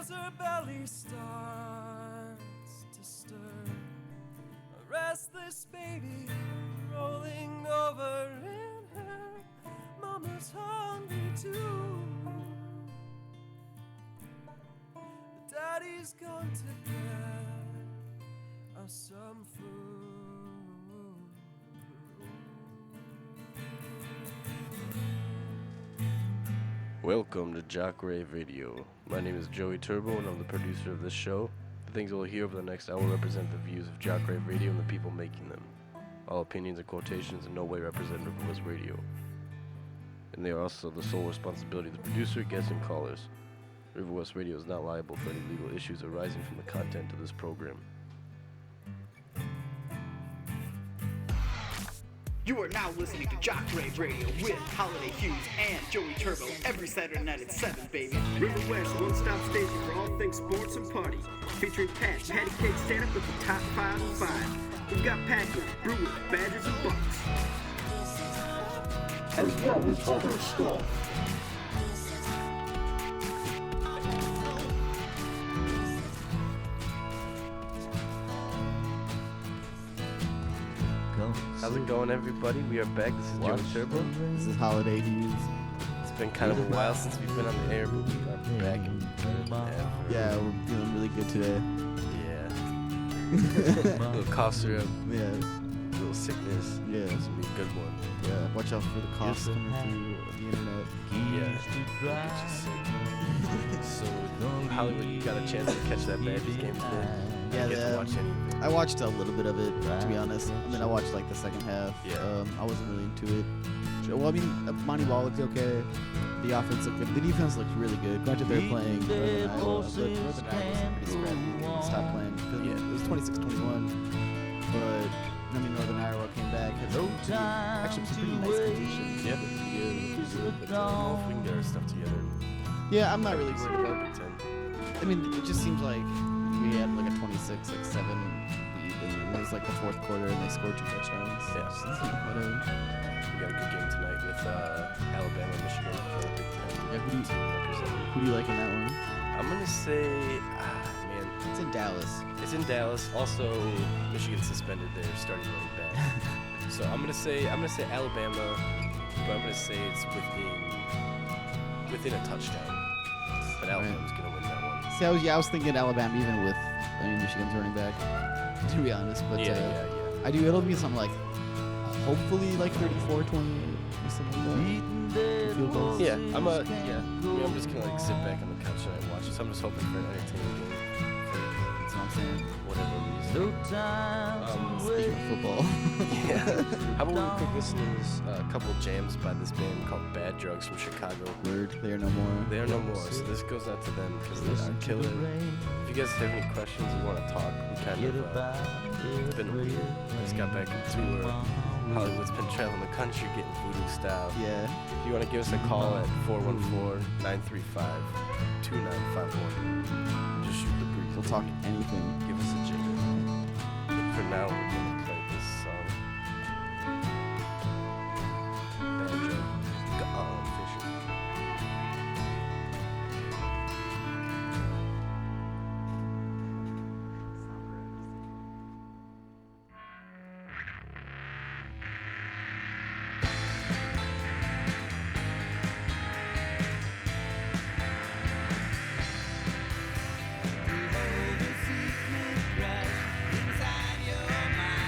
as her belly starts to stir. A restless baby rolling over in her. Mama's hungry too. But Daddy's gone to get us some food. Welcome to Jock, Rave Radio. My name is Joey Turbo and I'm the producer of this show. The things you'll hear over the next hour represent the views of Jock, Rave Radio and the people making them. All opinions and quotations in no way represent River West Radio. And they are also the sole responsibility of the producer, guests, and callers. River West Radio is not liable for any legal issues arising from the content of this program. You are now listening to Jock Rave Radio with Holiday Hughes and Joey Turbo every Saturday night at 7, baby. River West, one-stop station for all things sports and party. Featuring Pat, Patty Cake stand-up with the top 5 and 5. We've got Packers, Brewers, Badgers, and Bucks. As well as other stuff. How's it going, everybody? We are back. This is Joey Turbo. This is Holiday Hughes. It's been kind of a while since we've been on the air, but we are back and better. Yeah, we're feeling really good today. Yeah. A little cough syrup, Yeah, a little sickness. yeah, This will be a good one. yeah. Watch out for the coughs Yes. coming through the internet. Yeah. Get you sick. So, Hollywood, you got a chance to catch that Badgers game today? Yeah, I get to watch any of it. I watched a little bit of it, to be honest. I mean, I watched like the second half. Yeah. I wasn't really into it. Well, I mean, Monty Ball looked okay. The offense looked good. The defense looked really good. Granted, they're playing Northern Iowa, but Northern Iowa was pretty scrappy. They stopped playing. Yeah. It was 26-21. But, I mean, Northern Iowa came back. Had actually some pretty nice conditions. Yeah, but I don't know if we can get our stuff together. Yeah, I'm not really worried about Big Ten. I mean, it just seems like we had like a 26-7 lead, and it was like the fourth quarter, and they scored 2 touchdowns. Yeah. So, whatever. We got a good game tonight with Alabama, Michigan for the Big Ten. Yeah, who Representing. do you like in that one? I'm gonna say, man, It's in Dallas. it's in Dallas. Also, Michigan suspended their starting running back. So I'm gonna say Alabama, but I'm gonna say it's within a touchdown. But Alabama's gonna win that one. See, I was thinking Alabama even with, Michigan's running back, to be honest. But Yeah. I do. It'll be something like, hopefully like 34-20 or something like that. Field goals. Yeah, I'm just gonna like sit back on the couch and watch this. I'm just hoping for an entertaining game That's what I'm saying. for whatever reason. Speaking of football. Yeah. How about we quick listeners a couple jams by this band called Bad Drugs from Chicago. Word, they are no more. They are no more, so this goes out to them because they are killer. If you guys have any questions or want to talk, we kind of it's been weird. I just got back in tour. Hollywood's been traveling the country getting voodoo style. Yeah. If you want to give us a call at 414-935-2951, just shoot the breeze. We'll talk anything. Give us a jingle. But for now, we're gonna play this song. Bad Drug. Gone fishing. Inside your mind.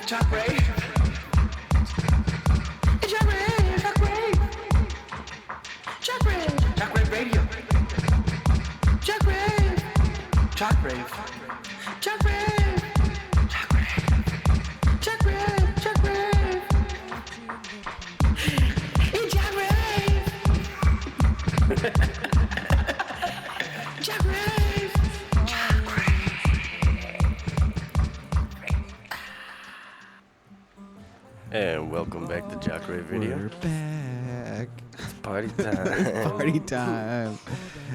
Jock Rave. Hey, Jock Rave, Jock Rave. Jock Rave. Jock Rave Radio. Jock Rave. Jock Rave. Jock Rave. Jock Rave. Jock Rave. Jock Rave. Hey, Jock Rave. Jock Rave. Jock Rave. And welcome back to Jock Rave Video. We're back. It's party time. Party time.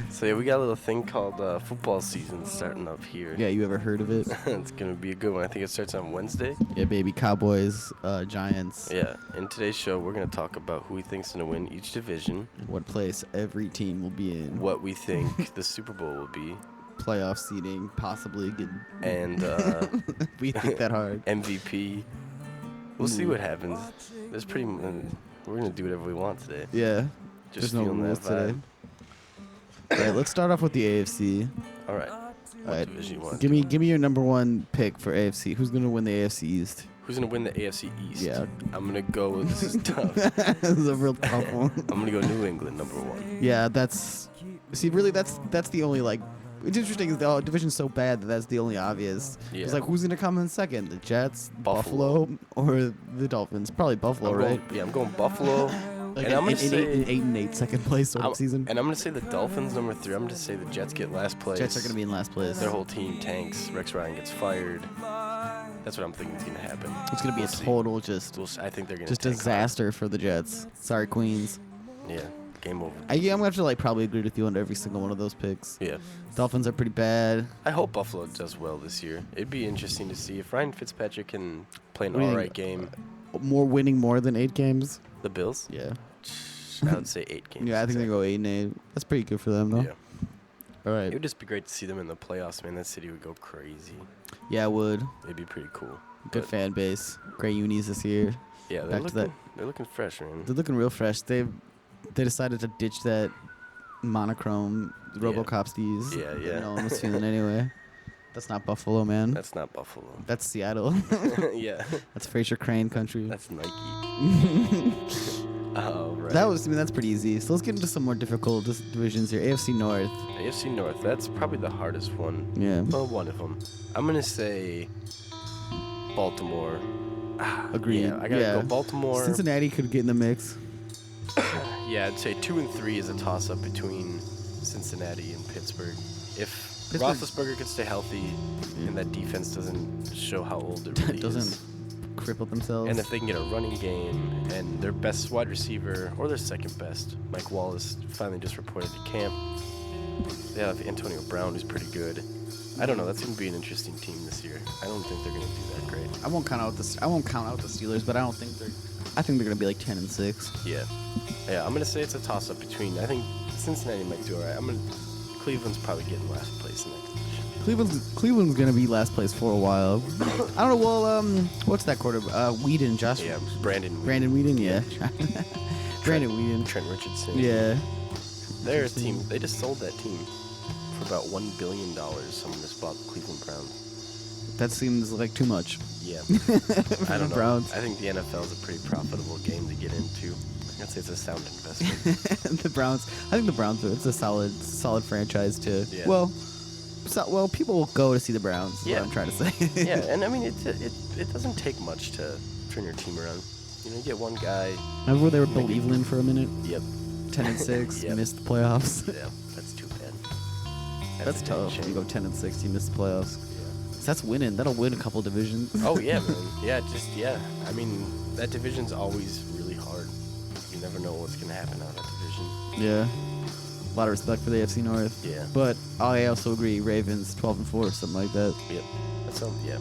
So yeah, we got a little thing called football season starting up here. Yeah, you ever heard of it? It's gonna be a good one. I think it starts on Wednesday. Yeah, baby. Cowboys, Giants. Yeah. In today's show, we're gonna talk about who we think's gonna win each division, What place every team will be in. what we think the Super Bowl will be, Playoff seeding, possibly get. and We think that hard. MVP. We'll see what happens. There's pretty. We're gonna do whatever we want today. Yeah. Just There's no feeling rules that today. vibe. All right, let's start off with the AFC. All right. All What right, division you want? give me your number one pick for AFC. Who's gonna win the AFC East? Who's gonna win the AFC East? Yeah. I'm gonna go. This is tough. This is a real tough one. I'm gonna go New England #1. Yeah, that's the only like. It's interesting is the division's so bad that that's the only obvious. Yeah. It's like who's gonna come in second? The Jets, Buffalo. or the Dolphins? Probably Buffalo, right? I'm going Buffalo. Like and I'm gonna say 8-8 second place sort of season. And I'm gonna say the Dolphins #3. I'm gonna say the Jets get last place. Jets are gonna be in last place. Their whole team tanks. Rex Ryan gets fired. That's what I'm thinking is gonna happen. It's gonna be We'll a see. total I think they're gonna just tank hard. disaster for the Jets. Sorry, Queens. Yeah. Game over. I'm gonna have to like probably agree with you on every single one of those picks. Yeah. Dolphins are pretty bad. I hope Buffalo does well this year. It'd be interesting to see if Ryan Fitzpatrick can play an What do you alright think? game. Winning more than 8 games. The Bills? Yeah. I would say 8 games. Yeah, I think they go 8-8. That's pretty good for them though. Yeah. All It right. would just be great to see them in the playoffs, man. That city would go crazy. Yeah, I would. It'd be pretty cool. Good But, fan base. Great unis this year. Yeah, Back to that. they're looking fresh, man. They're looking real fresh. They decided to ditch that monochrome RoboCop steez. Yeah, that yeah. No one was feeling anyway. That's not Buffalo, man. That's not Buffalo. That's Seattle. Yeah. That's Fraser Crane country. That's Nike. Oh, right. That's pretty easy. So let's get into some more difficult divisions here. AFC North. AFC North. That's probably the hardest one. Yeah. Well, one of them. I'm gonna say Baltimore. Agreed. Yeah, I gotta go Baltimore. Cincinnati could get in the mix. Yeah, I'd say 2 and 3 is a toss-up between Cincinnati and Pittsburgh. If Pittsburgh- Roethlisberger could stay healthy and that defense doesn't show how old it really Doesn't is, cripple themselves. and if they can get a running game and their best wide receiver or their second best, Mike Wallace, finally just reported to camp. They have Antonio Brown, who's pretty good. I don't know. That's gonna be an interesting team this year. I don't think they're gonna do that great. I won't count out the Steelers, but I think they're gonna be like 10-6. Yeah, I'm gonna say it's a toss-up between. I think Cincinnati might do alright. Cleveland's probably getting last place in that division. Cleveland's gonna be last place for a while. I don't know. Well, what's that quarter? Whedon, Josh. Yeah, Brandon Whedon, yeah. Brandon Whedon. Trent Richardson. Yeah. They're a team. They just sold that team for about $1 billion. Someone just bought the Cleveland Browns. That seems like too much. Yeah. For I don't the know. Browns. I think the NFL is a pretty profitable game to get into. I'd say it's a sound investment. The Browns. I think the Browns. It's a solid franchise to. Yeah. Well, people will go to see the Browns. Is Yeah. what I'm trying to say. Yeah, and I mean it doesn't take much to turn your team around. You know, you get one guy. Remember they were Cleveland for a minute. Yep. 10-6, Yep. missed the playoffs. Yeah, that's too bad. That's a tough. shame. You go 10-6, you miss the playoffs. Yeah. So that's winning. That'll win a couple divisions. Oh yeah, man. Yeah. I mean, that division's always really hard. You never know what's gonna happen out of that division. Yeah. A lot of respect for the AFC North. Yeah. But I also agree, Ravens 12-4, something like that. Yep. Yeah.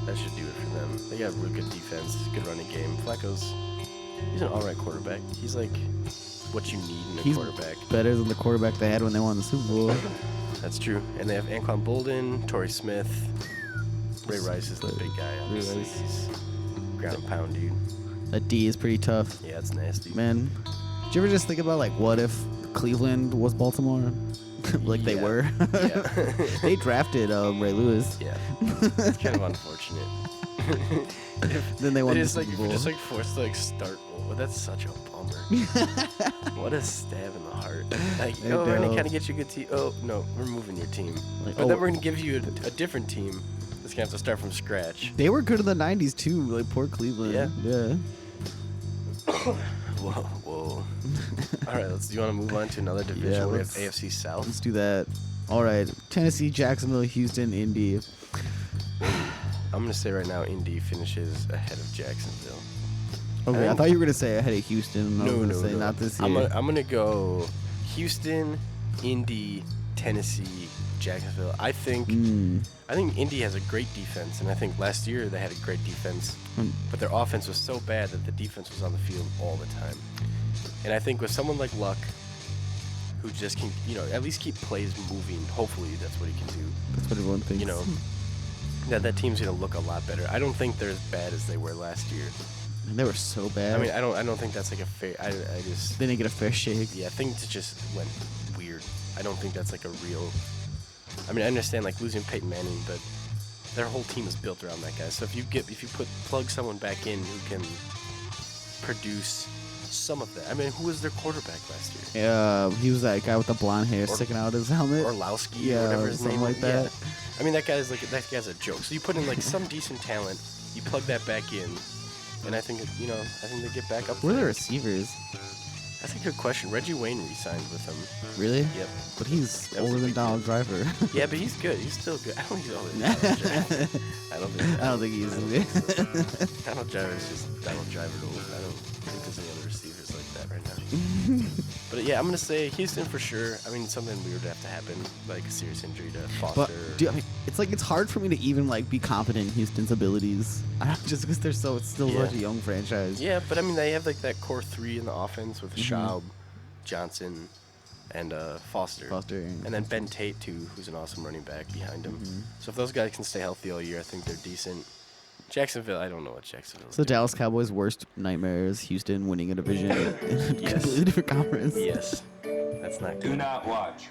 That should do it for them. They got real good defense, good running game. He's an alright quarterback. He's like what you need in a He's quarterback. better than the quarterback they had when they won the Super Bowl. That's true. And they have Anquan Bolden, Torrey Smith. Ray Rice is the big guy, obviously. Rice. He's ground and pound, dude. That D is pretty tough. Yeah, it's nasty. Man, did you ever just think about, like, what if Cleveland was Baltimore? like they Yeah. were. Yeah. They drafted Ray Lewis. Yeah. It's kind of unfortunate. Then they won the just like Super if Bowl. you're just like forced to like start over. That's such a bummer. What a stab in the heart. Like, I oh, we're gonna know. kind of get you a good team. Oh no, we're moving your team. Like, But oh. then we're gonna give you a different team that's gonna have to start from scratch. They were good in the '90s too. Like poor Cleveland. Yeah. Yeah. Whoa, whoa. All right, do you want to move on to another division? Yeah, We have let's- AFC South. Let's do that. All right. Tennessee, Jacksonville, Houston, Indy. I'm gonna say right now, Indy finishes ahead of Jacksonville. Okay, I think- thought you were gonna say ahead of Houston. I was No, gonna no, say no. not this I'm year. gonna go Houston, Indy, Tennessee, Jacksonville. I think Indy has a great defense, and I think last year they had a great defense, but their offense was so bad that the defense was on the field all the time. And I think with someone like Luck, who just can, at least keep plays moving. Hopefully, that's what he can do. That's what everyone thinks. That team's gonna look a lot better. I don't think they're as bad as they were last year. And they were so bad. I mean, I don't think that's like a fair. I just. They didn't get a fair shake. Yeah, things just went weird. I don't think that's like a real. I mean, I understand like losing Peyton Manning, but their whole team is built around that guy. So if you plug someone back in who can produce some of that. I mean, who was their quarterback last year? He was that guy with the blonde hair sticking out of his helmet. Orlowski, Yeah, or whatever his something name like is. that. Yeah. I mean, that guy's a joke. So you put in like some decent talent, you plug that back in, and I think they get back up. Who are the there. receivers? That's a good question. Reggie Wayne re-signed with them. Really? Yep. But he's That was older a than big Donald Driver. Yeah, but he's good. He's still good. I don't think he's older than Donald Driver. I don't think he is. Donald Driver is just Donald Driver old. I don't think there's any other receivers like that right now. But yeah, I'm gonna say Houston for sure. I mean, something weird would have to happen, like a serious injury to Foster. But it's hard for me to even like be confident in Houston's abilities. Just because they're still Yeah. such a young franchise. Yeah, but I mean, they have like that core three in the offense with Schaub, Johnson, and Foster. And then Ben Tate too, who's an awesome running back behind him. So if those guys can stay healthy all year, I think they're decent. Jacksonville, I don't know what Jacksonville is. So Dallas Cowboys' worst nightmare is Houston winning a division in a Yes. completely different conference. Yes, that's not good. Do not watch.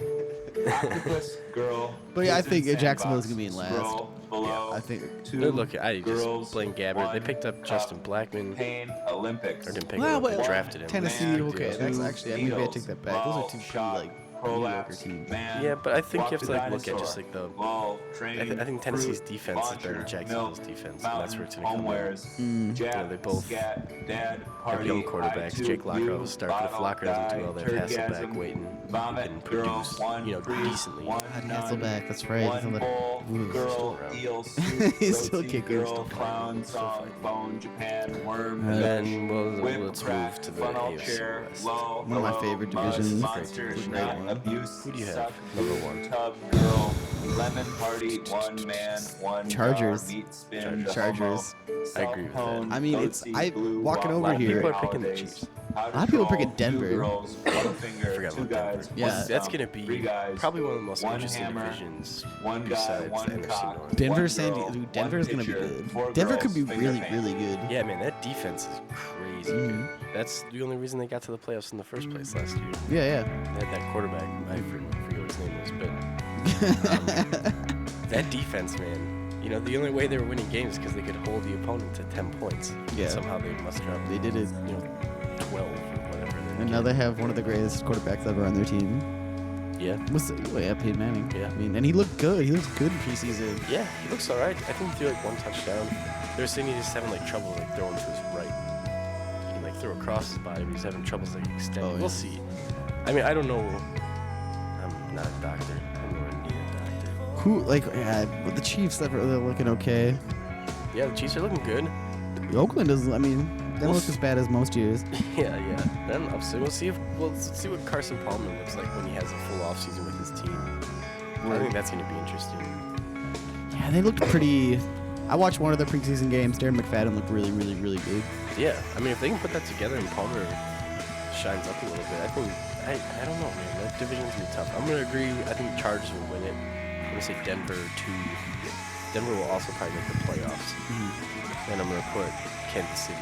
Octopus girl. But yeah, I is in think sandbox. Jacksonville's gonna be in last. Scroll below. I think. Two Good look, I girls, just blame Gabbard. They one picked up cup. Justin Blackman. Pain Olympics. Or didn't pick Well, him up, but they drafted him. Tennessee, Man, okay, two that's actually maybe I needles, take that back. Those ball, are two pretty shot, like mediocre prolapse, teams. man, Yeah, but I think you have walk to like the look at just dinosaur, like the. ball, train, I think Tennessee's fruit, defense is better than launcher, Jacksonville's milk, defense, and that's where it's gonna mountain, come in. homewares, jab, they both scat, dad, Have party, young quarterbacks. I2, Jake Locker you, will start, but if bottle, Locker doesn't do well, they have die, Hasselbeck turgasm, waiting, who vomit, can girl, produce, one priest, decently. one God, nun, Hasselbeck, that's right. One He's on the- bowl, Ooh. girl, Still around. eel, He's soup, still goatee, kicking. girl, Still clown, song, bone, Japan, worm, And fish, then whip, let's crack, move to the funnel, AFC chair, West. low, One of my hello, favorite buzz, divisions. monster, Great not one. abuse, Who do you have? suck, Number one. tub, girl, lemon party, one man, one Chargers. jar, meat spin, Chargers. I agree with that. I mean, it's- walking A over lot of here- people are picking the Chiefs. A lot of people are picking Denver. Forgot about Denver. Yeah. That's gonna be probably one of the most one interesting hammer, divisions one guy, besides one the NFC cock. North. Denver, One San girl, Diego. one Denver's gonna be pitcher, good. four Denver girls, could be finger really, paint. really good. Yeah, man, that defense is crazy good. That's the only reason they got to the playoffs in the first place last year. Yeah, They had that quarterback. I forget what his name is, but that defense, man. The only way they were winning games is because they could hold the opponent to 10 points. Yeah. Somehow they mustered up. They did it. 12 or whatever. And now they have one of the greatest quarterbacks ever on their team. Yeah. Peyton Manning. Yeah. I mean, and he looked good. He looked good in preseason. Yeah, he looks all right. I think he threw like one touchdown. They were saying he just having like trouble like throwing to his right. He can like throw across his body, but he's having troubles like extending. Oh, yeah. We'll see. I mean, I don't know. I'm not a doctor. I'm nowhere near a doctor. But the Chiefs, they're looking okay. Yeah, the Chiefs are looking good. Oakland doesn't. I mean, they don't We'll look as bad as most years. Yeah. Then we'll see what Carson Palmer looks like when he has a full offseason with his team. I think that's gonna be interesting. Yeah, they looked pretty. I watched one of the preseason games. Darren McFadden looked really, really, really good. Yeah, I mean, if they can put that together and Palmer shines up a little bit, I think I don't know, man. That division's gonna be tough. I'm gonna agree. I think the Chargers will win it. I'm gonna say Denver 2. Denver will also probably make the playoffs. Then I'm gonna put Kansas City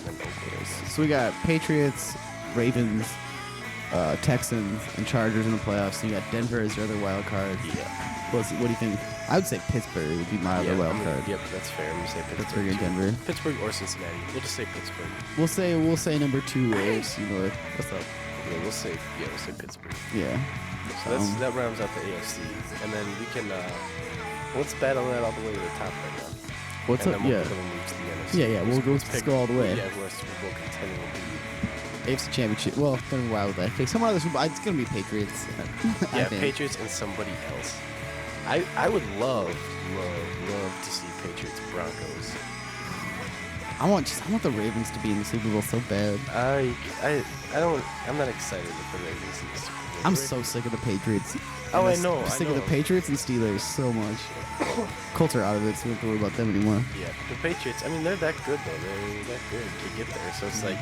and then Oakland. So we got Patriots, Ravens, Texans and Chargers in the playoffs. And you got Denver as your other wild card. Yeah. What do you think? I would say Pittsburgh would be my other wild card. Yep, that's fair. I'm gonna say Pittsburgh. Pittsburgh and too. Denver. Pittsburgh or Cincinnati. We'll just say Pittsburgh. We'll say number 2 AFC North. What's up? Yeah, we'll say Pittsburgh. Yeah. So that rounds out the AFC, and then we can let's battle that all the way to the top right now. What's and up? Then Yeah. we'll move to the NFC. Yeah. Let's go all the way. Yeah, who our Super Bowl contender will be. AFC Championship. Well, don't know why would that. Okay, some other Super Bowl. It's gonna be Patriots. I Yeah, think. Patriots and somebody else. I would love to see Patriots Broncos. I want the Ravens to be in the Super Bowl so bad. I'm not excited with the Ravens in the Super Bowl. I'm so sick of the Patriots. Oh, I'm I know. sick of the Patriots and Steelers so much. Colts are out of it, so we don't have to worry about them anymore. Yeah, the Patriots. I mean, they're that good though. They're that good to get there. So it's like,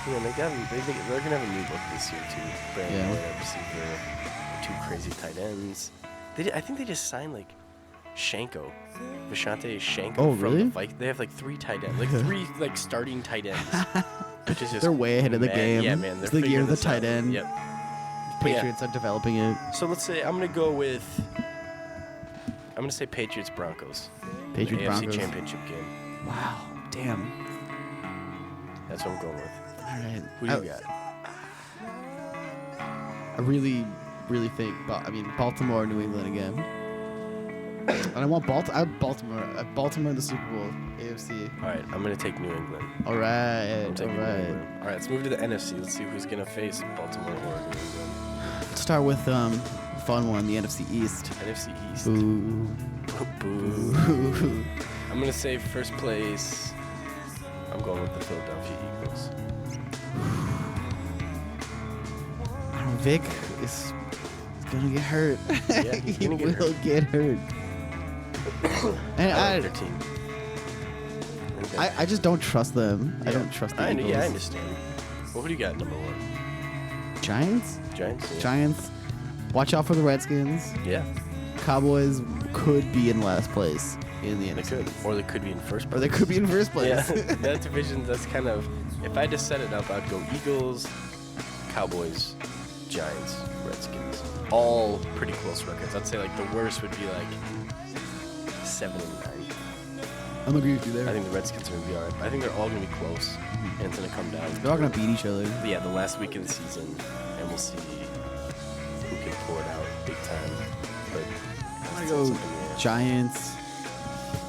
you know, they're gonna have a new look this year too. Brand new wide receiver, 2 crazy tight ends. I think they just signed like Vashante Shanko. Oh, from really? the Vikings. They have like 3 tight ends, like 3 like starting tight ends. Which is just They're way ahead of the mad. game. Yeah, man. It's They're the year of the figuring tight this out. end. Yep. Patriots are developing it. So let's say I'm gonna say Patriots Broncos. Patriots AFC Broncos. Championship game. Wow. Damn. That's what I'm going with. All right. Who do you got? I really think. Baltimore, New England again. And I want Baltimore in the Super Bowl, AFC. All right, I'm gonna take New England. All right. I'm taking New England. All right, let's move to the NFC. Let's see who's gonna face Baltimore or New England. Let's start with fun one, the NFC East. NFC East. Boo. Boo. I'm gonna say first place. I'm going with the Philadelphia Eagles. Vic is gonna get hurt. Yeah, he's he gonna get will hurt. get hurt. And I like their team. I just don't trust them. I don't trust the Eagles. Yeah, I understand. Well, who do you got number 1? Giants? Giants. Yeah. Giants. Watch out for the Redskins. Yeah, Cowboys could be in last place in the they NFC. could, or they could be in first place. Or they could be in first place. Yeah, that division. That's kind of. If I had to set it up, I'd go Eagles, Cowboys, Giants, Redskins. All pretty close records. I'd say like the worst would be like 7 and 9. I'm agree with you there. I think the Redskins are gonna be alright. I think they're all gonna be close, and it's gonna come down. They're all gonna beat each other. Yeah, the last week of the season, and we'll see who can pull it out big time. But I'm gonna go Giants.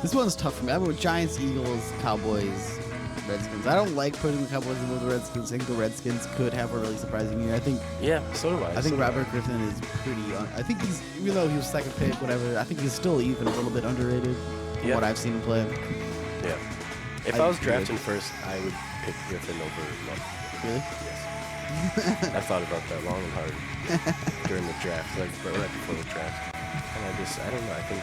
This one's tough for me. I go Giants, Eagles, Cowboys, Redskins. I don't like putting the Cowboys in with the Redskins. I think the Redskins could have a really surprising year. I think so do I. I think Robert Griffin is pretty. I think he's, even though he was second pick, whatever. I think he's still even a little bit underrated from what I've seen him play. Yeah. If I was drafting first, I would pick Griffin over Love. Really? Yes. I thought about that long and hard during the draft, like right before the draft, and I don't know. I think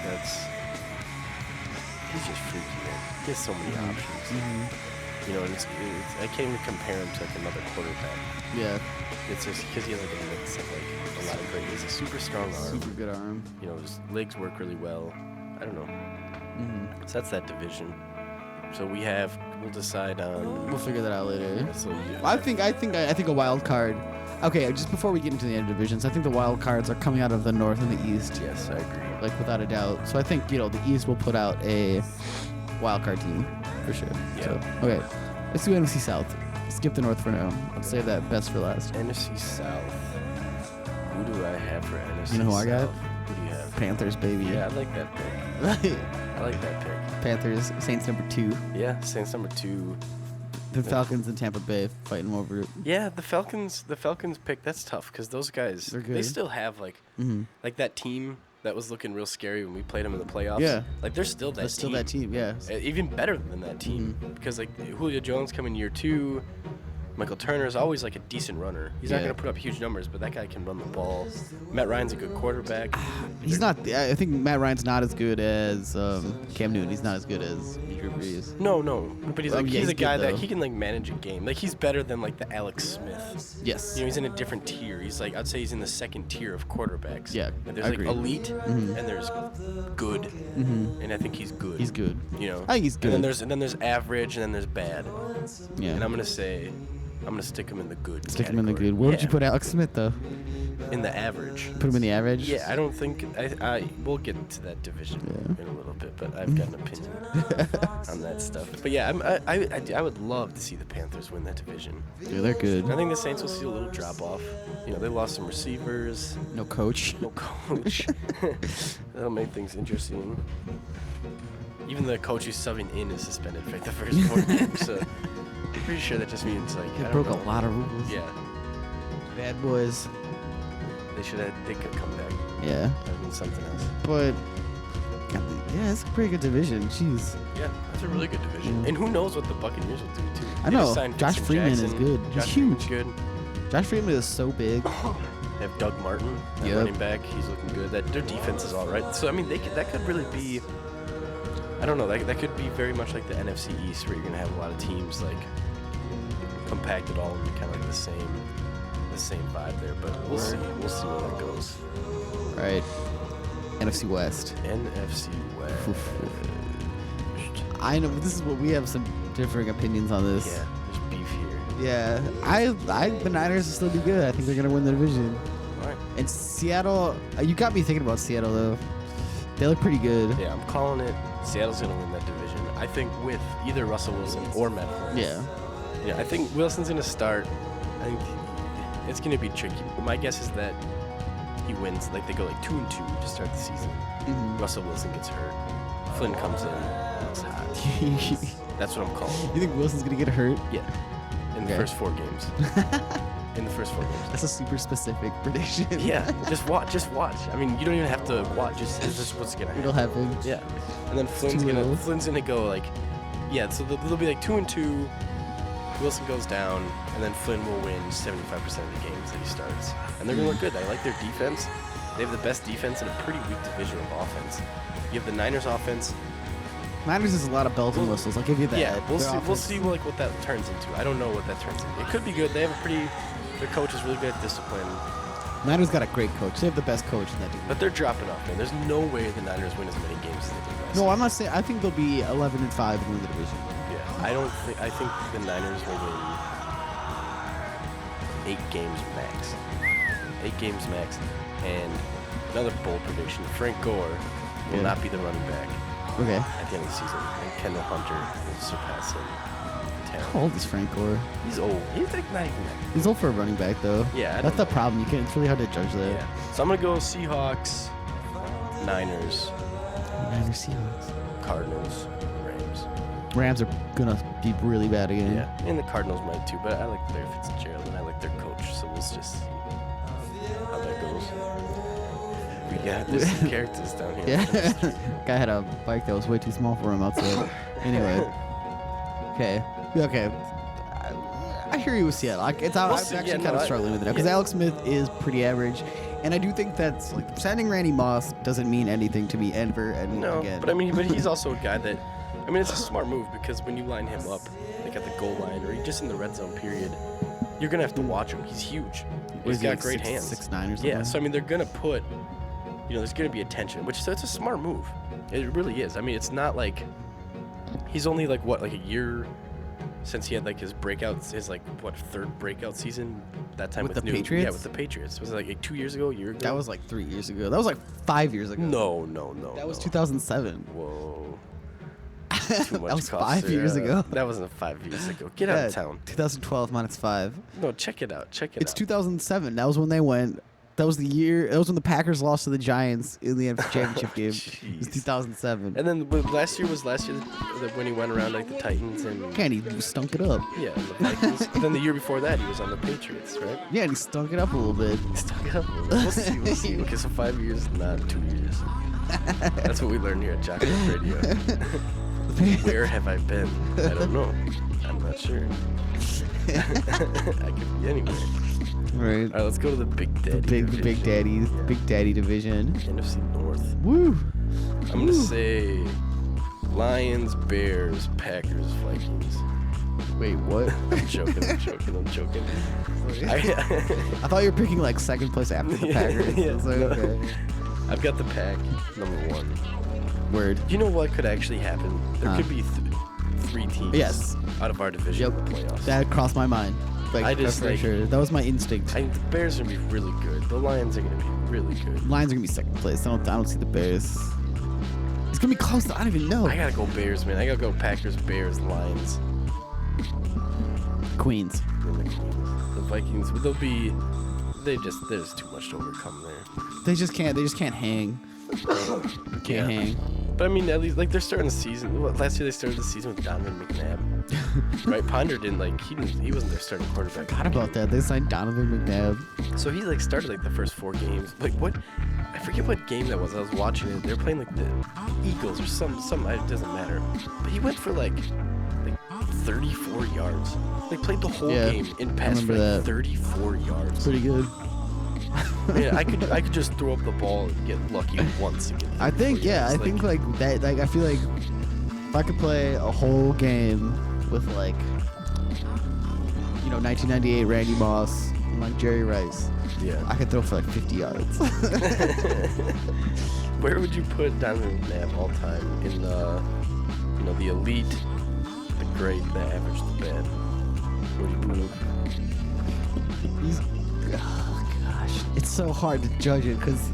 he's just freaky, man. He has so many options. You know, and I can't even compare him to like another quarterback. Yeah. It's just because he has like a mix of like a lot of great. He's a super strong arm. Super good arm. You know, his legs work really well. I don't know. So that's that division. So we'll decide on. We'll figure that out later. So I think a wild card. Okay, just before we get into the end divisions, I think the wild cards are coming out of the North and the East. Yes, I agree. Like without a doubt. So I think the East will put out a wild card team for sure. Yeah. So, okay, let's do NFC South. Skip the North for now. Let's save that best for last. NFC South. Who do I have for NFC? You know who I got? South? Who do you have? Panthers, baby. Yeah, I like that pick. I like that pick. Panthers, Saints number 2. Yeah, Saints number 2. The Falcons and Tampa Bay fighting over it. Yeah, the Falcons pick, that's tough because those guys, They're they good. still have like that team that was looking real scary when we played them in the playoffs. Yeah. Like they're still that They're still team. that team, yeah. Even better than that team because like Julio Jones coming year 2. Michael Turner's always like a decent runner. He's not Yeah. going to put up huge numbers, but that guy can run the ball. Matt Ryan's a good quarterback. He's not. I think Matt Ryan's not as good as Cam Newton. He's not as good as Drew Brees. No, but he's like yeah, he's a he's guy good, that though. he can like manage a game. Like he's better than like the Alex Smith. Yes. You know, he's in a different tier. He's like I'd say he's in the second tier of quarterbacks. Yeah, And there's I like agree. elite and there's good. And I think he's good. He's good. You know. I think he's good. And then there's average and then there's bad. Yeah. And I'm gonna say I'm gonna stick him in the good. Stick him in the category. good. Where would you Yeah. put Alex Smith though? In the average. Put him in the average. Yeah, I don't think I we'll get into that division Yeah. in a little bit, but I've got an opinion on that stuff. But yeah, I would love to see the Panthers win that division. Yeah, they're good. I think the Saints will see a little drop off. You know, they lost some receivers, No coach. no coach. That'll make things interesting. Even the coach who's subbing in is suspended for the first 4 games, so I'm pretty sure that just means like I They don't broke know. a lot of rules. Yeah, Bad boys. they could come back. Yeah. That means something else. But yeah, it's a pretty good division. Jeez. Yeah, that's a really good division. Yeah. And who knows what the Buccaneers will do too. I They just know. signed Josh Vincent Freeman is Jackson. good. He's Josh Freeman's huge. good. Josh Freeman is so big. They have Doug Martin, at Yep. running back. He's looking good. Their defense is all right. So I mean, that could really be. I don't know. That could be very much like the NFC East, where you're gonna have a lot of teams like compacted all in kind of like the same vibe there. But we'll see. We'll see where that goes. All right. NFC West. NFC West. I know this is what we have some differing opinions on this. Yeah, there's beef here. Yeah. The Niners will still be good. I think they're gonna win the division. All right. And Seattle, you got me thinking about Seattle though. They look pretty good. Yeah, I'm calling it. Seattle's gonna win that division. I think with either Russell Wilson or Matt Flynn. Yeah. Yeah, I think Wilson's gonna start. I think it's gonna be tricky. My guess is that he wins. Like they go like 2-2 to start the season. Mhm. Russell Wilson gets hurt. Flynn comes in. Looks hot. That's what I'm calling. You think Wilson's gonna get hurt? Yeah. In the Okay. first 4 games. In the first 4 games. That's a super specific prediction. Yeah. Just watch. Just watch. I mean, you don't even have to watch. Just it's just what's gonna It'll happen. happen. Yeah. And then Flynn's too low. gonna go like, yeah. So they'll be like 2-2. Wilson goes down, and then Flynn will win 75% of the games that he starts. And they're gonna look good. I like their defense. They have the best defense in a pretty weak division of offense. You have the Niners offense. Niners is a lot of bells and whistles. I'll give you that. Yeah, we'll Their see. We'll offense- see like what that turns into. I don't know what that turns into. It could be good. They have a pretty. Their coach is really good at discipline, Niners got a great coach. They have the best coach in that division. but they're dropping off. Man, there's no way the Niners win as many games as they did last No, year. I'm not saying. I think they'll be 11-5 and win the division. Yeah, I don't think. I think the Niners will win 8 games max. 8 games max. And another bold prediction: Frank Gore will Yeah. not be the running back Okay. at the end of the season, and Kendall Hunter will surpass him. in talent. How old is Frank Gore? He's old. He's like not even that. He's old for a running back though. Yeah, I That's don't the problem. You can't. It's really hard to judge that. Yeah. So I'm gonna go Seahawks, Niners, Niners, Seahawks. Cardinals, Rams. Rams are gonna be really bad again. Yeah, and the Cardinals might too, but I like Larry Fitzgerald and I like their coach, so we'll just see how that goes. We got there's some characters down here. Yeah. Guy had a bike that was way too small for him outside. Anyway. Okay. Okay. I hear you with Seattle. I'm see. actually Yeah, kind no, of I- struggling with it because yeah. Alex Smith is pretty average, and I do think that's like signing Randy Moss doesn't mean anything to me ever and No, again. but I mean, he's also a guy that, I mean, it's a smart move because when you line him up, like at the goal line or just in the red zone period, you're gonna have to watch him. He's huge. What He's is he, got like great 6'9" hands. or something? Yeah, so I mean, they're gonna put, there's gonna be attention, which so it's a smart move. It really is. I mean, it's not like he's only like a year since he had like his breakouts, his like third breakout season. That time With with the New, Patriots? Yeah, with the Patriots. Was it like 2 years ago, a year ago? that was like 3 years ago. That was like 5 years ago. no. That was no. 2007. Whoa. Too That much was cost 5 there. years ago. That wasn't 5 years ago. Get out of town. 2012 minus 5. No, check it out. It's 2007. That was when they went. That was the year. That was when the Packers lost to the Giants in the NFC Championship game. It was Jeez. 2007. And then last year that when he went around like the Titans and And he stunk it up. yeah, and the Vikings. But then the year before that, he was on the Patriots, right? Yeah, and he stunk it up a little bit. He stuck it up. We'll see. We'll see. Okay, so 5 years, not 2 years. That's what we learned here at Jock Radio. Where have I been? I don't know. I'm not sure. I could be anywhere. Right. All right, let's go to the Big Daddy. The Big Daddy, Big Daddy division. NFC North. Woo! I'm gonna say Lions, Bears, Packers, Vikings. Wait, what? I'm joking. I thought you were picking like second place after the Packers. Yeah, I was like, no. okay. I've got the Pack, number 1. Word. You know what could actually happen? There Huh. could be 3 teams Yes. out of our division Yep. in the playoffs. That crossed my mind. Like, I just, for like- sure. That was my instinct. I think the Bears are gonna be really good. The Lions are gonna be really good. Lions are gonna be second place. I don't see the Bears. It's gonna be close. I don't even know. I gotta go Bears, man. I gotta go Packers, Bears, Lions, Queens. and the Queens. The Vikings, they'll be. There's too much to overcome there. They just can't hang. Yeah. Hang. But I mean, at least like they're starting the season. Last year they started the season with Donovan McNabb, right? Ponder didn't he wasn't their starting quarterback. Forgot about that. They signed Donovan McNabb. So he like started like the first 4 games. Like what? I forget what game that was. I was watching it. They were playing like the Eagles or some. It doesn't matter. But he went for like 34 yards. They played the whole game in pass for remember like that. 34 yards. Pretty good. Man, I could just throw up the ball and get lucky once again. I think, yeah, I think like that. Like I feel like if I could play a whole game with like 1998 Randy Moss and like Jerry Rice, Yeah. I could throw for like 50 yards. Where would you put Donovan McNabb all time in the elite, the great, the average, the bad? Where do you put him? He's, oh gosh, it's so hard to judge it because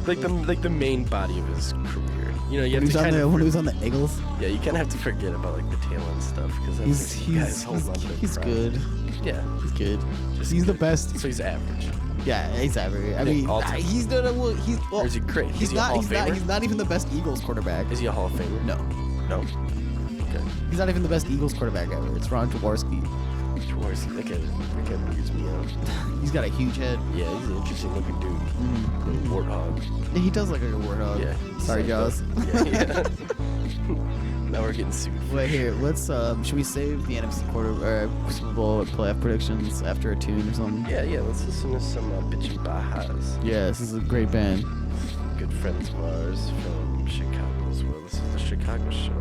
Like the main body of his career. You when have he to was kind of when he was on the Eagles, yeah, you kind of have to forget about like the tail end stuff because he's good. Yeah, He's good. Just He's the good. best. So he's average. Yeah, he's average. I Yeah, mean, all time. he's not. He's well, Or is he great? He's Is he a Hall not. of He's not. Famer? He's not even the best Eagles quarterback. Is he a Hall of Famer? No, No. Okay. he's not even the best Eagles quarterback ever. It's Ron Jaworski. Jaworski, that guy weirds me out. He's got a huge head. Yeah, he's an interesting looking dude. Little warthog. Yeah, he does look like a warthog. Yeah. Sorry, Jaws. Yeah. Now we're getting sued. Wait, here. Let's. Should we save the NFC Super Bowl playoff predictions after a tune or something? Yeah. Let's listen to some Bitchin' Bajas. Yeah, this is a great band. Good friends of ours from Chicago as well. This is the Chicago show.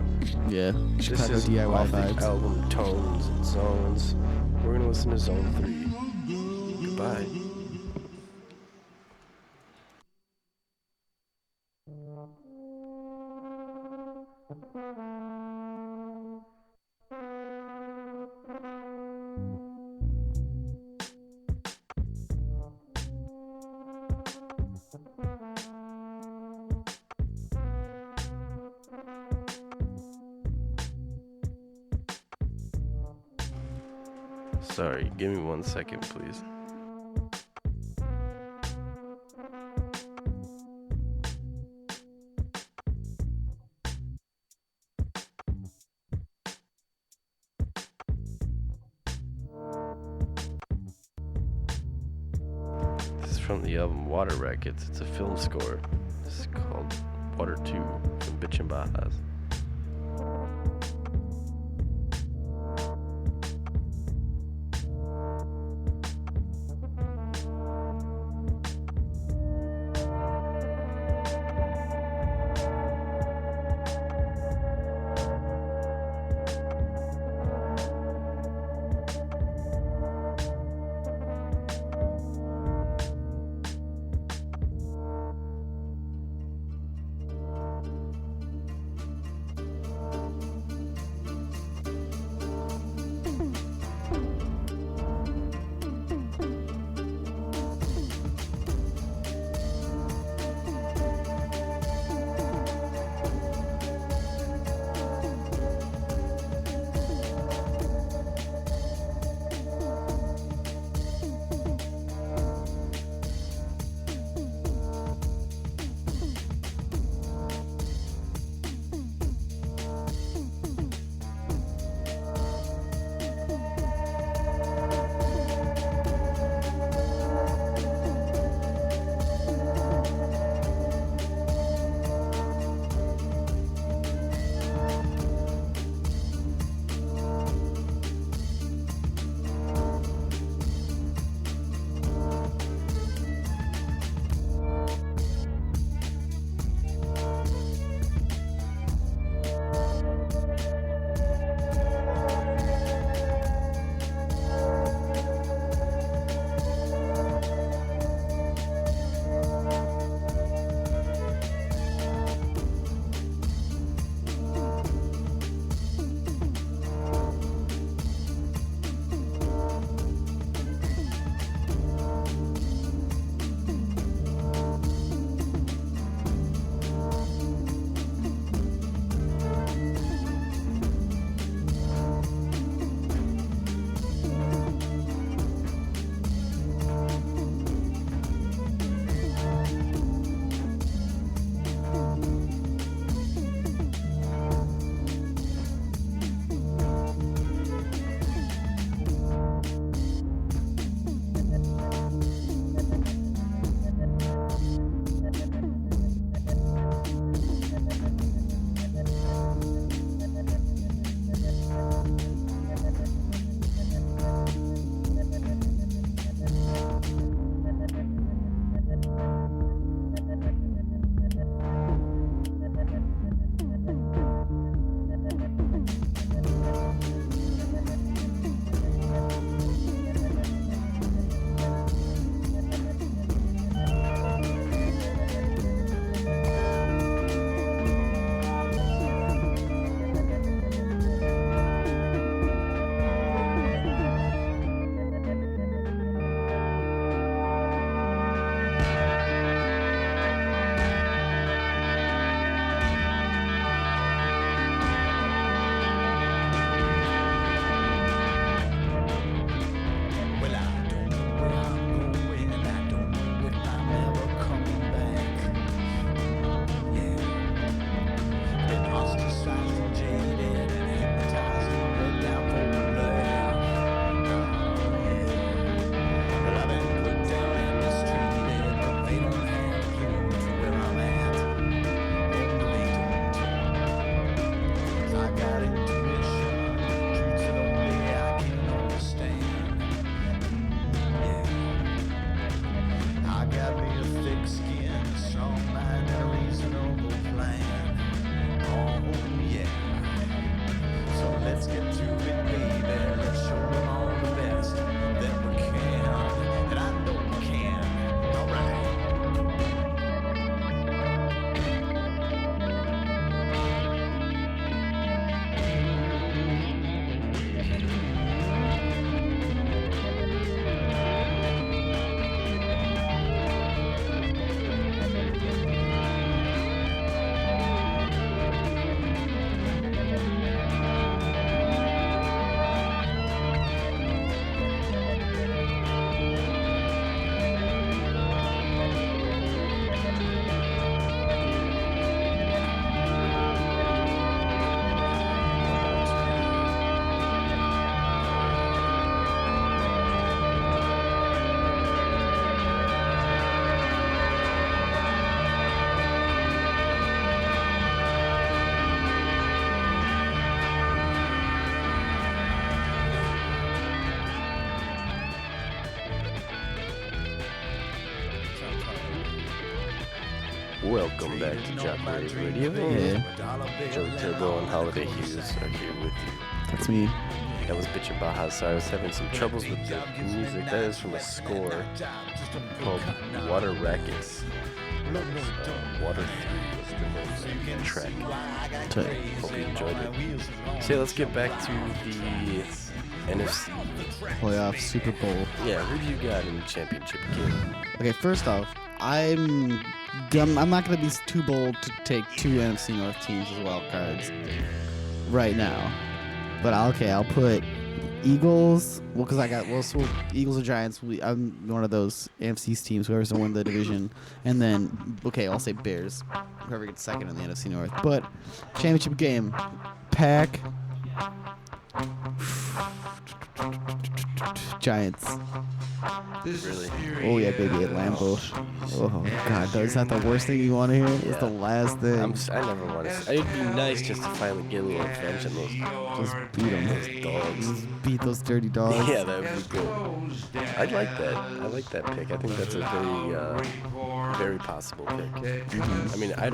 Yeah, This Chicago is DIY off vibes. the album Tones and Zones. We're gonna listen to Zone 3. Goodbye. Sorry, give me 1 second, please. This is from the album Water Rackets. It's a film score. This is called Water 2 from Bitchin' Bajas. Welcome back to Jock Rave Radio. Yeah, Joey Turbo and Holiday Hughes are here with you. that's me. That was Bitchin' Baja. Sorry, I was having some troubles with the music. That is from a score called Water Rackets. Water 3 was the name of the track. Tight. Hope you enjoyed it. So yeah, let's get back to the NFC. Playoff Super Bowl. Yeah, who do you got in the championship game? Okay, first off, I'm not gonna be too bold to take two NFC North teams as wild cards right now. But I'll put Eagles. Well, because so Eagles or Giants. I'm one of those AFC's teams. Whoever's gonna win the division, and then I'll say Bears. Whoever gets second in the NFC North. But championship game, Pack. Giants. Really? Oh yeah, baby, at Lambeau. Oh God, is that the worst thing you want to hear? It's the last thing. I never want to. It'd be nice just to finally get a little revenge on those Just beat them. dogs. Just beat those dirty dogs. Yeah, that would be good. I like that. I like that pick. I think that's a very possible pick. I mean, I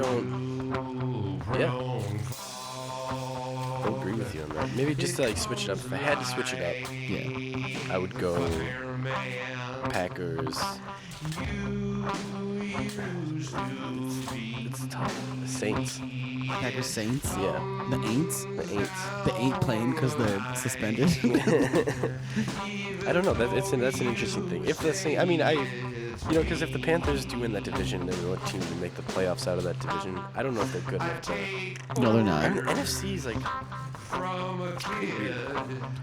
agree with you on that. Maybe just to switch it up. If I had to switch it up, Yeah. I would go Packers. It's tough. Saints. Packers Saints. Yeah. The Aints. The Aints. The ain't playing because they're suspended. I don't know. That's an interesting thing. If the Saints, because if the Panthers do win that division, then what team would make the playoffs out of that division? I don't know if they're good enough to. No, they're I not. mean, NFC is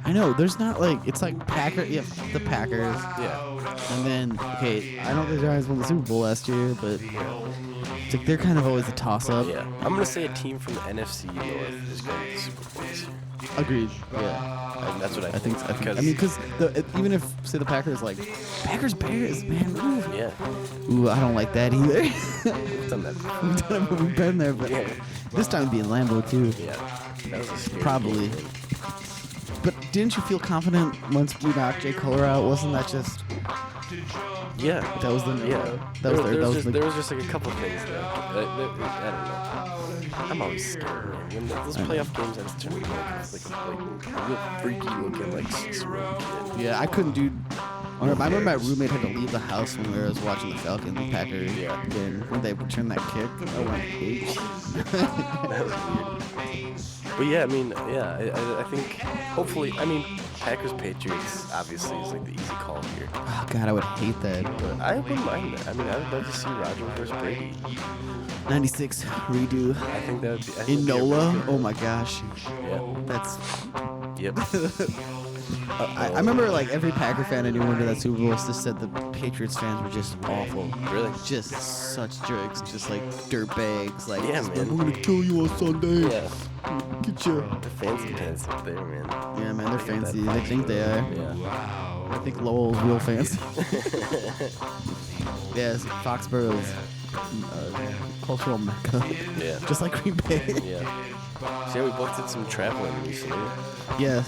I know. There's not it's like Packers. Yeah, the Packers. yeah. And then I know the Giants won the Super Bowl last year, but it's like they're kind of always a toss-up. Yeah. I'm gonna say a team from the NFC North is going to the Super Bowl this year. Agreed. Yeah. And that's what I think. Because even if say the Packers Packers Bears, man. Ooh. Yeah. Ooh, I don't like that either. We've done that. We've been there, but Yeah. this time it'd be in Lambeau too. Yeah. That was a scary Probably. game. But didn't you feel confident once we knocked Jay Cutler out? Wasn't that just Yeah. that was the Yeah. that was there was the just a couple things there. I don't know. I'm always scared, man. When those playoff games, I just turn into like a real freaky looking 6-year-old kid. yeah, I couldn't do. I remember my roommate had to leave the house when we were watching the Falcons Packers Yeah. game when they returned that kick. I went apes. That was weird. But yeah, I think hopefully, Packers Patriots obviously is the easy call here. Oh God, I would hate that. But I wouldn't mind that. I would love to see Roger versus Brady. 96 redo I think that would be. in NOLA. Oh my gosh, Yeah. that's. Yep. I remember every Packer fan I knew went to that Super Bowl just said the Patriots fans were just awful. Really? Just such jerks, just dirt bags. Yeah, man. We're gonna kill you on Sunday. Yeah. Get you. The fancy pants up there, man. Yeah, man, they're They got that fancy. They think they are. Yeah. I think Lowell's real fancy. Yes, Foxborough's cultural mecca. Yeah. Just like Green Bay. Yeah. So yeah, we both did some traveling recently. Yeah.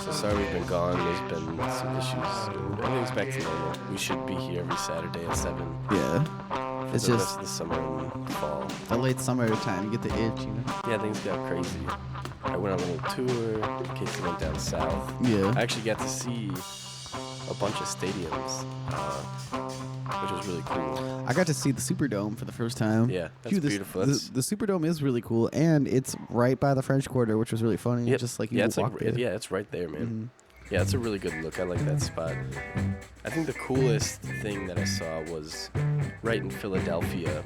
So sorry we've been gone. There's been some issues. Everything's back to normal. We should be here every Saturday at 7. Yeah. For It's the just rest of the summer and fall. the late summer time. You get the itch, you know? Yeah, things got crazy. I went on a little tour. Casey went down south. Yeah. I actually got to see a bunch of stadiums, which was really cool. I got to see the Superdome for the first time. Yeah, that's Dude, beautiful. The Superdome is really cool, and it's right by the French Quarter, which was really funny. Yep. Just you it's walk there. it's right there, man. Mhm. Yeah, it's a really good look. I like that spot. I think the coolest thing that I saw was right in Philadelphia.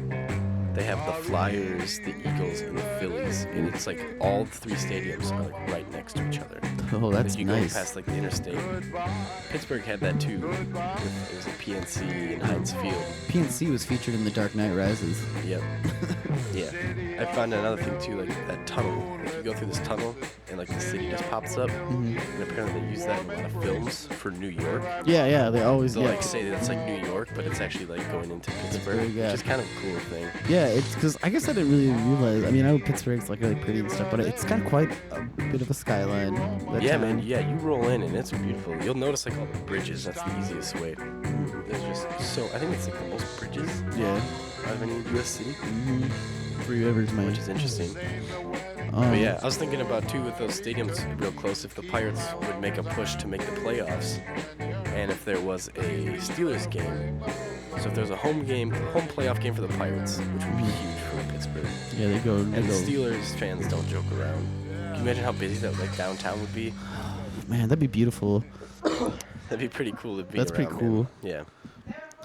They have the Flyers, the Eagles, and the Phillies, and it's all 3 stadiums are right next to each other. Oh, that's You nice. go past the interstate. Pittsburgh had that too. It was at PNC and Heinz Field. PNC was featured in The Dark Knight Rises. Yep. Yeah. I found another thing too, that tunnel. You go through this tunnel, and the city just pops up. Mm-hmm. And apparently they use that in a lot of films for New York. Yeah, they always They'll say that it's New York, but it's actually going into Pittsburgh, yeah. which is kind of a cool thing. Yeah, it's because I guess I didn't really realize. I mean, I know Pittsburgh's really pretty and stuff, but it's got quite a bit of a skyline. that Yeah, town. man. Yeah, you roll in and it's beautiful. You'll notice all the bridges. That's the easiest way. There's just I think it's the most bridges. Yeah. out of any U.S. city, Three Rivers, man. which is interesting. But yeah, I was thinking about too with those stadiums real close. If the Pirates would make a push to make the playoffs, and if there was a Steelers game, so if there's a home playoff game for the Pirates, which would be huge for Pittsburgh. Yeah, they go. And the Steelers fans don't joke around. Can you imagine how busy that like downtown would be? Man, that'd be beautiful. That'd be pretty cool to be That's pretty around, cool. man. Yeah.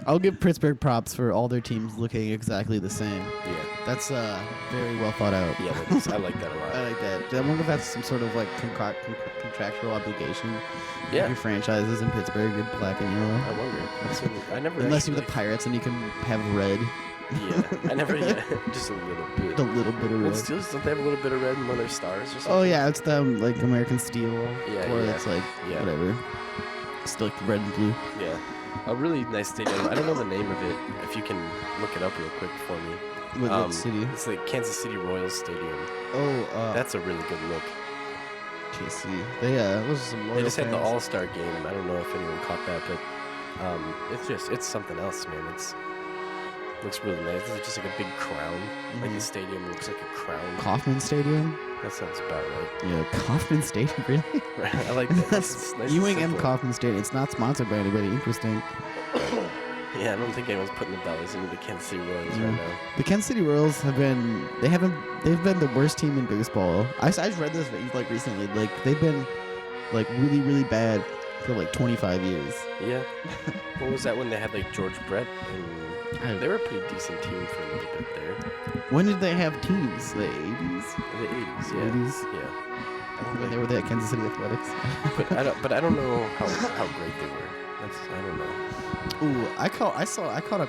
I'll give Pittsburgh props for all their teams looking exactly the same. Yeah. That's very well thought out. Yeah, I like that a lot. I like that. I wonder if that's some sort of like contractual obligation. Yeah. Your franchises in Pittsburgh, you're black and yellow. I wonder. I never. Unless actually, you're the Pirates and you can have red. Yeah. I never. Yeah. Just a little bit. A little bit of Well, red. Steelers, don't they have a little bit of red in one of their stars or something? Oh yeah, it's the like American Steel. Yeah, Or yeah. it's like Yeah. whatever. It's like red and blue. Yeah. A really nice stadium. I don't know the name of it. If you can look it up real quick for me. What city? It's like Kansas City Royals Stadium. Oh, That's a really good look. KC. They was some They loyal just had the fans. All-Star game. I don't know if anyone caught that, but it's something else, man. Looks really nice. It's just like a big crown. Like the stadium looks like a crown. Kauffman Stadium. That sounds about right. Yeah, Kauffman Stadium. Really? I like that. That's It's nice and Ewing M. simple. Kauffman Stadium. It's not sponsored by anybody. Interesting. Yeah, I don't think anyone's putting the dollars into the Kansas City Royals right now. The Kansas City Royals they've been the worst team in baseball. I just read this like recently. Like they've been like really, really bad for like 25 years. Yeah. What was that when they had like George Brett and they were a pretty decent team for a little bit there. When did they have teams? The 80s? The 80s, yeah. 80s? Yeah. When they were the Kansas City Athletics. But I don't know how great they were. I don't know. Ooh, I caught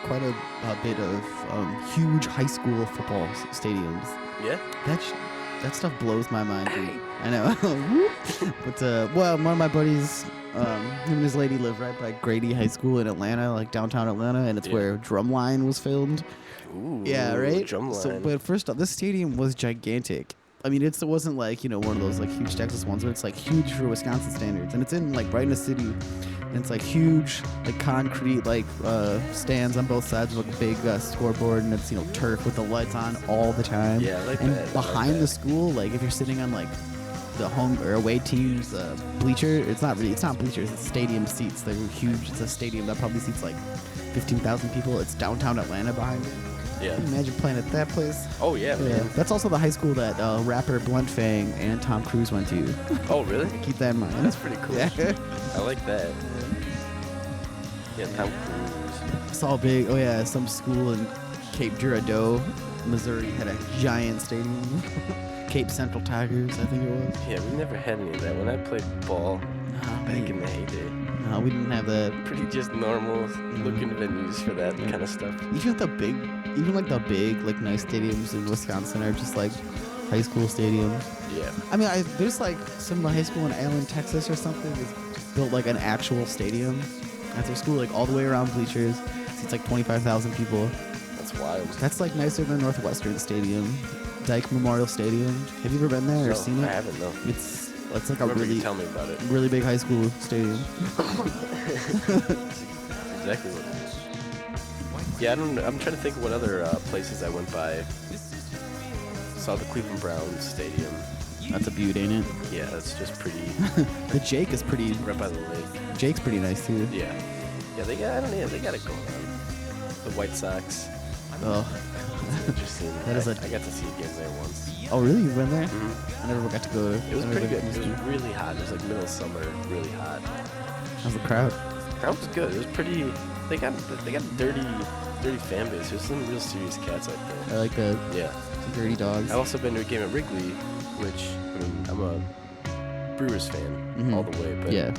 quite a bit of huge high school football stadiums. Yeah. That stuff blows my mind, dude. I know. But well, one of my buddies, him and his lady live right by Grady High School in Atlanta, like downtown Atlanta, and it's where Drumline was filmed. Ooh. Yeah, right. Drumline. So, but first off, this stadium was gigantic. I mean, it wasn't like one of those like huge Texas ones, but it's like huge for Wisconsin standards, and it's in like right in the city, and it's like huge like concrete like stands on both sides with a big scoreboard, and it's turf with the lights on all the time. Yeah, I like and that. I like behind that. the school, like if you're sitting on like the home or away team's bleacher, it's not bleachers, it's stadium seats. They're huge. It's a stadium that probably seats like 15,000 people. It's downtown Atlanta behind it. Yeah. Can you imagine playing at that place? Oh yeah, Yeah, man. that's also the high school that rapper Blunt Fang and Tom Cruise went to. Oh really? Keep that in mind. That's pretty cool. Yeah. I like that. Yeah, Tom Cruise. Saw big. Oh yeah, some school in Cape Girardeau, Missouri had a giant stadium. Cape Central Tigers, I think it was. Yeah, we never had any of that. When I played ball back in the heyday, No, we didn't have that. pretty just normal looking venues for that kind of stuff. Even the big, like nice stadiums in Wisconsin are just like high school stadiums. Yeah. I mean, there's like some high school in Allen, Texas or something that's built like an actual stadium at their school, like all the way around bleachers. It's like 25,000 people. That's wild. That's like nicer than Northwestern Stadium, Dyke Memorial Stadium. Have you ever been there or No, seen it? I haven't, no. It's like I a remember you really, tell me about it. really big high school stadium. Exactly what it is. Yeah, I don't know. I'm trying to think of what other places I went by. Saw the Cleveland Browns Stadium. That's a beaut, ain't it? Yeah, that's just pretty. The Jake is pretty. Right by the lake. Jake's pretty nice too. Yeah. Yeah, they got it going on. The White Sox. Oh, Interesting. That is I a- got to see a game there once. oh really? You've been there? Mhm. I never got to go. It was pretty good. It was really hot. It was like middle of summer, really hot. How's the crowd? Crowd was good. It was pretty. They got a dirty fan base. There's some real serious cats out there. I like the Yeah. dirty dogs. I've also been to a game at Wrigley, which I mean I'm a Brewers fan Mhm. all the way, but Yeah.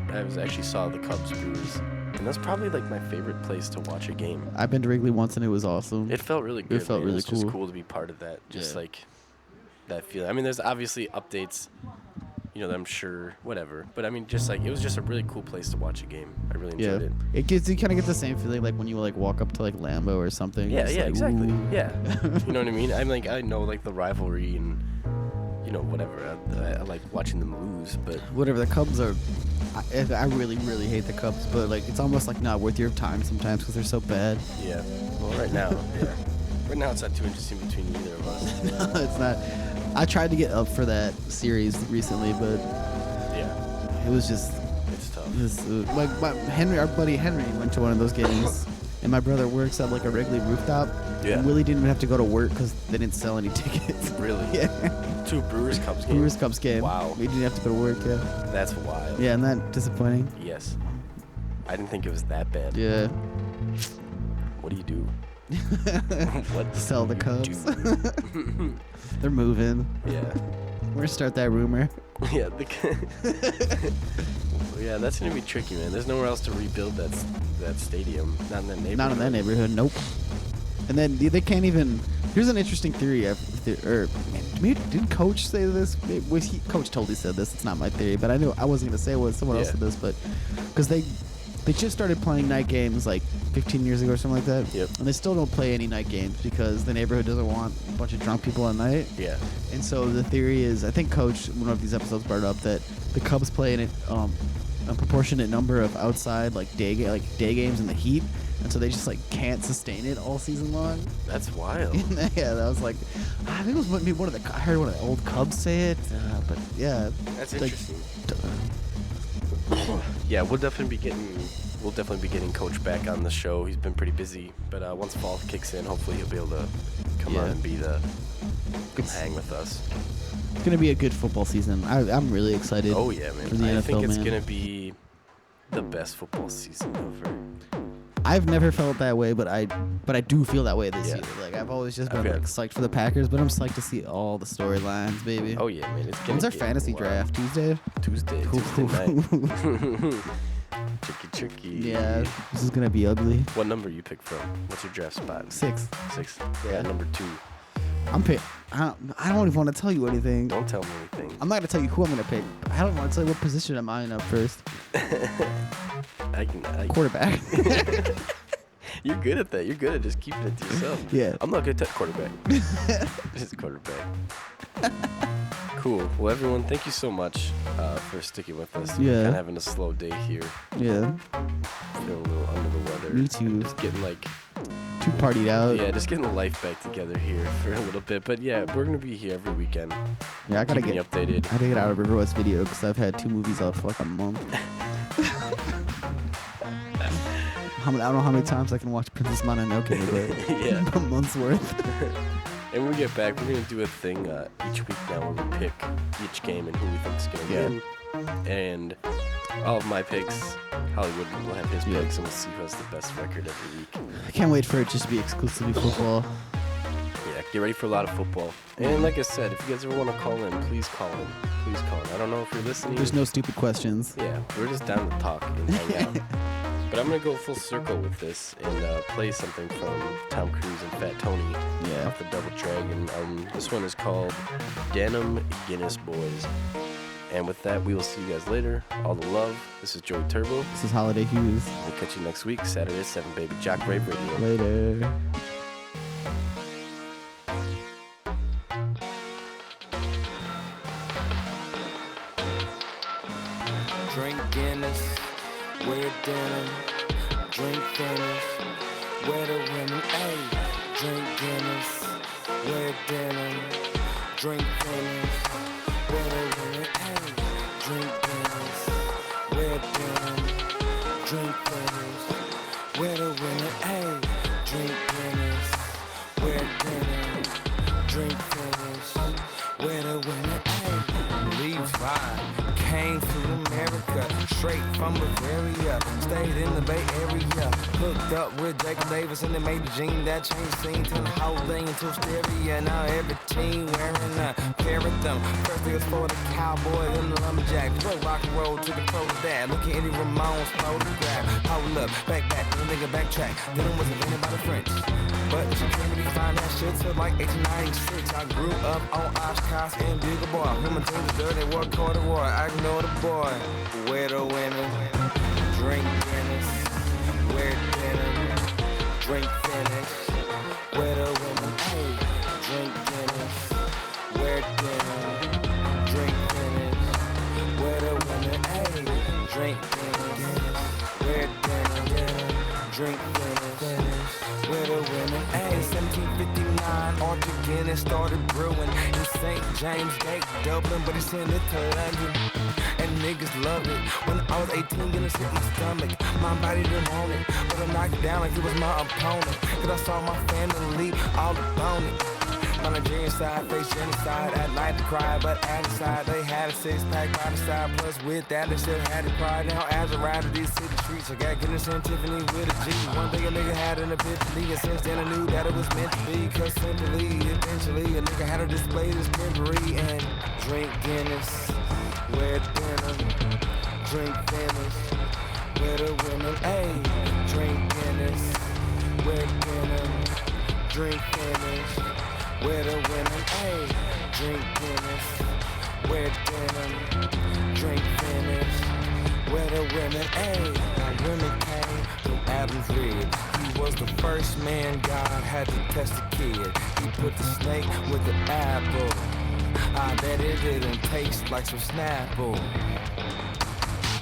I actually saw the Cubs Brewers, and that's probably like my favorite place to watch a game. I've been to Wrigley once and it was awesome. It felt really good. felt man. really It was just cool. cool to be part of that. Just Yeah. like that feeling. I mean, there's obviously updates, that I'm sure, whatever. But I mean, just like it was just a really cool place to watch a game. I really Yeah. enjoyed it. It gets you kind of get the same feeling like when you like walk up to like Lambeau or something. Yeah, It's yeah, like, exactly. ooh. Yeah, you know what I mean. I'm like, I know like the rivalry and whatever. I like watching them lose, but Whatever. The Cubs are. I really, really hate the Cubs, but like it's almost like not worth your time sometimes because they're so bad. Yeah. Well, right now, yeah. Right now, it's not too interesting between either of us. No, it's not. I tried to get up for that series recently, but Yeah. it was just. It's tough. It was, our buddy Henry went to one of those games, and my brother works at like a Wrigley rooftop. Yeah. And Willie didn't even have to go to work because they didn't sell any tickets. Really? Yeah. To a Brewers Cubs game. Brewers Cubs game. Wow. We didn't have to go to work. Yeah. That's wild. Yeah, isn't that disappointing? Yes. I didn't think it was that bad. Yeah. What do you do? What do Sell the you Cubs. do? They're moving. Yeah. We're gonna start that rumor. Yeah. Yeah, that's gonna be tricky, man. There's nowhere else to rebuild that stadium. Not in that neighborhood. Not in that neighborhood. Nope. And then they can't even. Here's an interesting theory. Maybe did Coach say this? Coach totally said this. It's not my theory, but I knew I wasn't gonna say it was. Someone else Yeah. said this, but because they just started playing night games like 15 years ago or something like that. Yep. And they still don't play any night games because the neighborhood doesn't want a bunch of drunk people at night. Yeah. And so the theory is, I think Coach, one of these episodes brought up that the Cubs play in a proportionate number of outside like day games in the heat, and so they just like can't sustain it all season long. That's wild. Yeah, that was like, I think it was maybe I heard one of the old Cubs say it, but yeah. That's like, interesting. Yeah, we'll definitely be getting Coach back on the show. He's been pretty busy, but once fall kicks in, hopefully he'll be able to come on and hang with us. It's gonna be a good football season. I'm really excited. Oh yeah, for the man. I think NFL, it's man. gonna be the best football season ever. I've never felt that way, but I do feel that way this Yeah. year. Like I've always just been Okay. like psyched for the Packers, but I'm psyched to see all the storylines, baby. Oh yeah, man. It's gonna When's our get fantasy wild. draft? Tuesday? Tuesday night. Tricky. Yeah, this is gonna be ugly. What number you pick from? What's your draft spot? 6. 6. Yeah. Yeah, number 2. I'm pick. I don't even want to tell you anything. Don't tell me anything. I'm not gonna tell you who I'm gonna pick. I don't want to tell you what position I'm eyeing up first. Quarterback. You're good at that. You're good at just keeping it to yourself. Yeah. I'm not good at quarterback. Just quarterback. Cool. Well, everyone, thank you so much for sticking with us. Yeah. We're kind of having a slow day here. Yeah. Feeling a little under the weather. Me too. Just getting Too partied out. yeah, just getting life back together here for a little bit. But yeah, we're gonna be here every weekend. Yeah, I gotta keeping get. you updated. I gotta get out of River West Video because I've had 2 movies out for like a month. I don't know how many times I can watch Princess Mononoke, but Yeah. a month's worth. And when we get back, we're gonna do a thing each week now where we pick each game and who we think is gonna win. And all of my picks, Hollywood will have his Yeah. picks, and we'll see who has the best record every week. I can't wait for it just to be exclusively football. Yeah, get ready for a lot of football. And like I said, if you guys ever want to call in, please call in. Please call in. I don't know if you're listening. There's no stupid questions. Yeah, we're just down to talk and hang out. But I'm gonna go full circle with this and play something from Tom Cruise and Fat Tony Yeah. off the Double Dragon. This one is called Denim Guinness Boys. And with that, we will see you guys later. All the love. This is Joey Turbo. This is Holiday Hughes. We'll catch you next week, Saturday at 7, baby. Jock Rave Radio. Later. Drink Guinness, wear denim, drink Guinness, wear the women, ayy. Drink Guinness, wear denim, drink Guinness, wear the women, ayy. Drink Guinness, wear denim, drink Guinness, wear the women, ayy. Drink Guinness, wear denim, drink Guinness, wear the women, ayy. Levi came to America, straight from Bavaria, stayed in the Bay Area, hooked up with Jacob Davis and they made the gene that changed the scene, turned the whole thing into hysteria. Now every team wearing a pair of them. First it was for the Cowboys and the Lumberjacks, but rock and roll to the pro to that. Look at Eddie Ramone's photograph. Hold up, back, the nigga backtrack. Then was invented by the French, but you can't really find that shit till like 1896. I grew up on Oshkosh and Bugle Boy. Women team was dirty, wore corduroy. I know the boy. Wear the women, drink Guinness, wear denim, drink finish. Wear the women, hey, drink Guinness, wear denim, drink finish. Wear the women, hey, drink Guinness, wear denim, drink Guinness, wear the women. Ayy, 1759, Arthur Guinness started brewing in St. James Gate, Dublin, but he sent it to London. And niggas loved it. When I was 18, Guinness hit my stomach. My body didn't want it, but I knocked it down like it was my opponent. Cause I saw my family all upon it. On the Nigerian side, face genocide. At night to cry, but at the side they had a six-pack by the side. Plus with that, they still had it pride. Now as I ride to these city streets, I got Guinness and Tiffany with a G. One thing a nigga had an epiphany, and since then I knew that it was meant to be. Cause simply, eventually, a nigga had to display this pimpery and drink Guinness, wear denim, drink Guinness, wear the women. Ayy, drink Guinness, wear denim, drink Guinness, wear the women. Ayy, drink Guinness, wear denim, drink Guinness, wear the women. Ayy, now women came from Adam's rib. He was the first man God had to test a kid. He put the snake with the apple. I bet it didn't taste like some Snapple.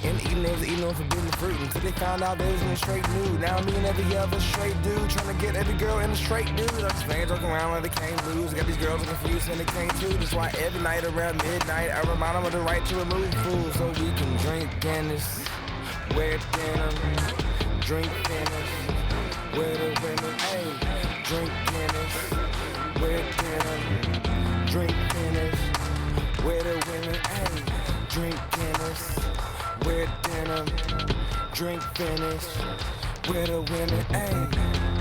And eating, they was eating on forbidden fruit until they found out they was in a straight nude. Now me and every other straight dude trying to get every girl in a straight dude. I'm just playing, joking around like they can't lose. Got these girls confused and they can't too. That's why every night around midnight I remind them of the right to remove food so we can drink Guinness, wear denim, drink Guinness, wear the women. Ayy, drink Guinness, wear denim, drink Guinness, wear the women. Ayy, drink Guinness, wear denim, drink Guinness, wear the women. Ayy.